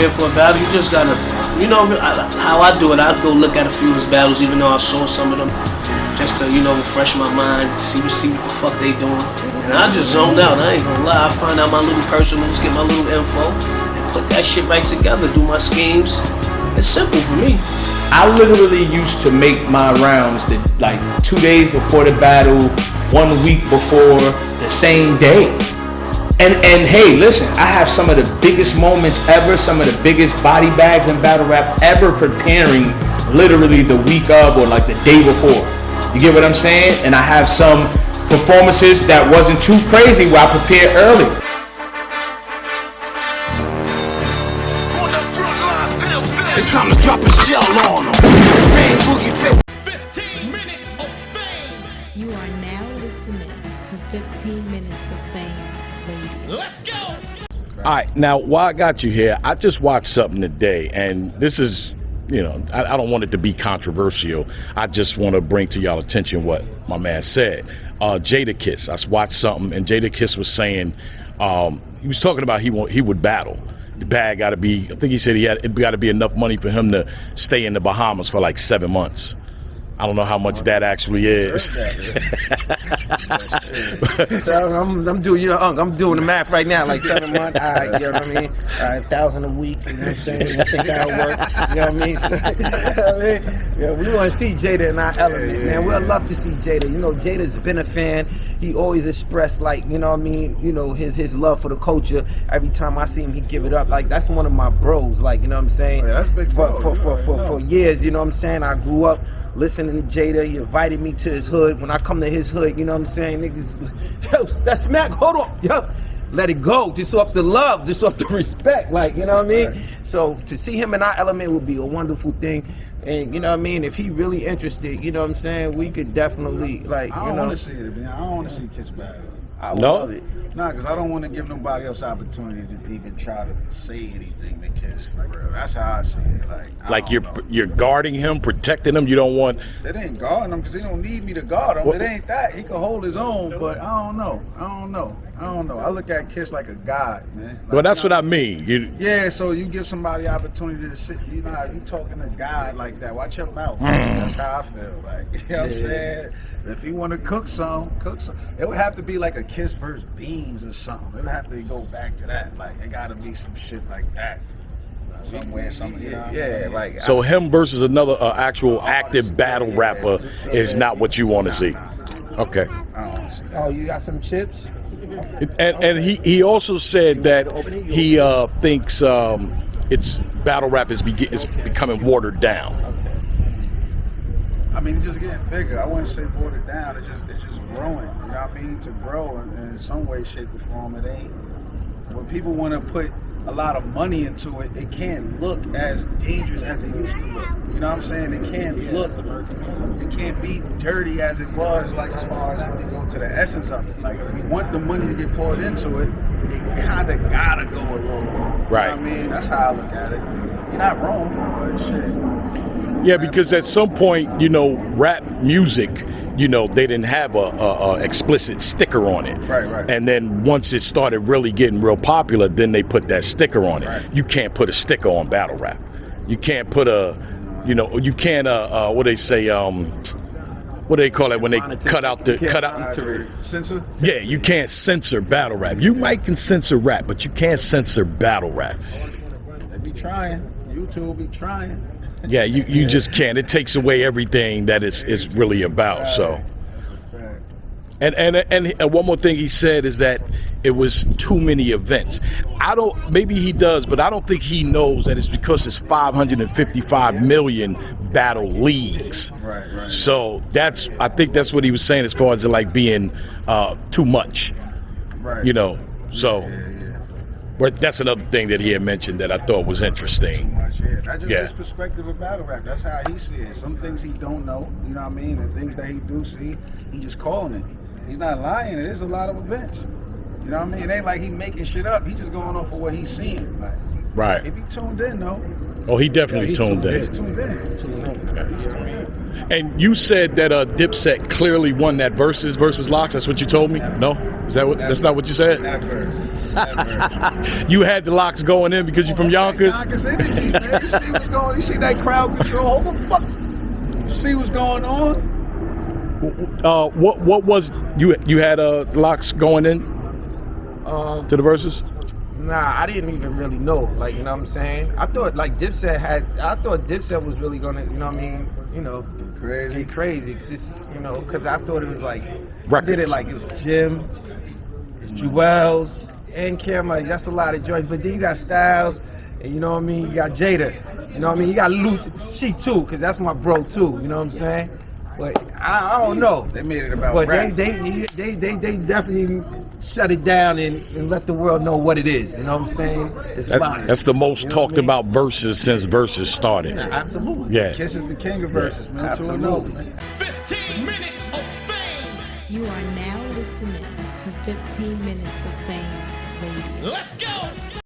prepare for a battle, you just gotta, how I do it. I go look at a few of his battles, even though I saw some of them, just to, refresh my mind, see what the fuck they doing. And I just zoned out, I ain't gonna lie. I find out my little personals, get my little info, and put that shit right together, do my schemes. It's simple for me. I literally used to make my rounds like 2 days before the battle, 1 week before, the same day. And hey, listen, I have some of the biggest moments ever, some of the biggest body bags in battle rap ever preparing literally the week of or like the day before. You get what I'm saying? And I have some performances that wasn't too crazy where I prepared early. It's time to drop a shell on them. 15 minutes of fame. You are now listening to 15 Minutes of Fame Radio. Let's go. All right, now while I got you here, I just watched something today, and this is, I don't want it to be controversial. I just want to bring to y'all attention what my man said. Jada Kiss, I watched something, and Jada Kiss was saying, he was talking about he would battle. The bag got to be, I think he said it got to be enough money for him to stay in the Bahamas for like 7 months. I don't know how much that actually is. I'm doing, I'm doing the math right now, like 7 months. You know what I mean? 1,000 a week. You know what I'm saying? I think that'll work. You know what I mean? So, yeah, we want to see Jada in our element, man. We'd love to see Jada. Jada's been a fan. He always expressed, like, his love for the culture. Every time I see him, he give it up. Like, that's one of my bros. Like, you know what I'm saying? Yeah, that's big for years. You know what I'm saying? I grew up listening to Jada. He invited me to his hood. When I come to his hood, you know what I'm saying? Niggas, yo, that smack, hold on, yo. Let it go, just off the love, just off the respect, like, you know what I mean? So to see him in our element would be a wonderful thing. And, you know what I mean, if he really interested, you know what I'm saying, we could definitely, like, I don't want to see it, man. I don't want to see Kiss battle. I love it. Nah, because I don't want to give nobody else opportunity to even try to say anything to Kiss, for real. That's how I see it. Like you're guarding him, protecting him. You don't want. It ain't guarding him because he don't need me to guard him. It ain't that. He can hold his own, but I don't know. I look at Kiss like a god, man. Well, that's what I mean. Yeah, so you give somebody opportunity to sit. You talking to God like that. Watch your mouth. That's how I feel. Like, you know what I'm saying? If he want to cook some. It would have to be like a Kiss versus Beans or something. It would have to go back to that. Like, it got to be some shit like that. Somewhere, like. So him versus another actual active battle rapper is not what you want to see. Okay. Oh, you got some chips? And he also said that he thinks it's battle rap is becoming watered down. I mean, it's just getting bigger. I wouldn't say watered down. It's just growing. You know what I mean? To grow in some way, shape, or form, it ain't. When people want to put a lot of money into it, it can't look as dangerous as it used to look. You know what I'm saying? It can't be dirty as it was, like, as far as when you go to the essence of it. Like, if we want the money to get poured into it, it kind of gotta go a little. Right. You know what I mean? That's how I look at it. You're not wrong, but shit. Yeah, because at some point, rap music, they didn't have a explicit sticker on it. Right. And then once it started really getting real popular, then they put that sticker on it. Right. You can't put a sticker on battle rap. You can't put you can't, what they say, what do they call it when they cut out? Censor? Yeah, you can't censor battle rap. You might can censor rap, but you can't censor battle rap. They be trying. YouTube be trying. Yeah, you just can't. It takes away everything that it's really about. So, and one more thing he said is that it was too many events. Maybe he does, but I don't think he knows that it's because it's 555 million battle leagues. Right. So I think that's what he was saying as far as it like being too much. Right. So. Yeah. But that's another thing that he had mentioned that I thought was interesting. Too much, yeah. That's just his perspective of battle rap. That's how he sees it. Some things he don't know, you know what I mean? And things that he do see, he just calling it. He's not lying. It is a lot of events. You You know what I mean? It ain't like he making shit up. He just going off of what he's seeing. Like, Right. if he tuned in though. Oh, he definitely tuned in. He's tuned in. And you said that Dipset clearly won that versus Locks. That's what you told me. No, is that what? That's not what you said. Never. You had the Locks going in because you're from Yonkers. Yonkers energy, man. You see what's going on? You see that crowd control? What the fuck? You see what's going on? What was you had Locks going in to the verses? Nah, I didn't even really know. Like, you know what I'm saying? I thought Dipset was really gonna, you know what I mean? You know, get crazy. Just, you know, because I thought it was like, I did it like it was Jim, it's Jewels, and Cam. Like, that's a lot of joints. But then you got Styles, and you know what I mean? You got Jada. You know what I mean? You got Luke, she too, because that's my bro too. You know what I'm saying? But I don't know. They made it about But rap. they definitely shut it down and let the world know what it is. You know what I'm saying? It's lies. That's the most You know talked what I mean? about verses since verses started. Yeah, absolutely. Yeah. Kiss is the king of verses, man. Absolutely. 15 minutes of fame. You are now listening to 15 Minutes of Fame Radio. Let's go.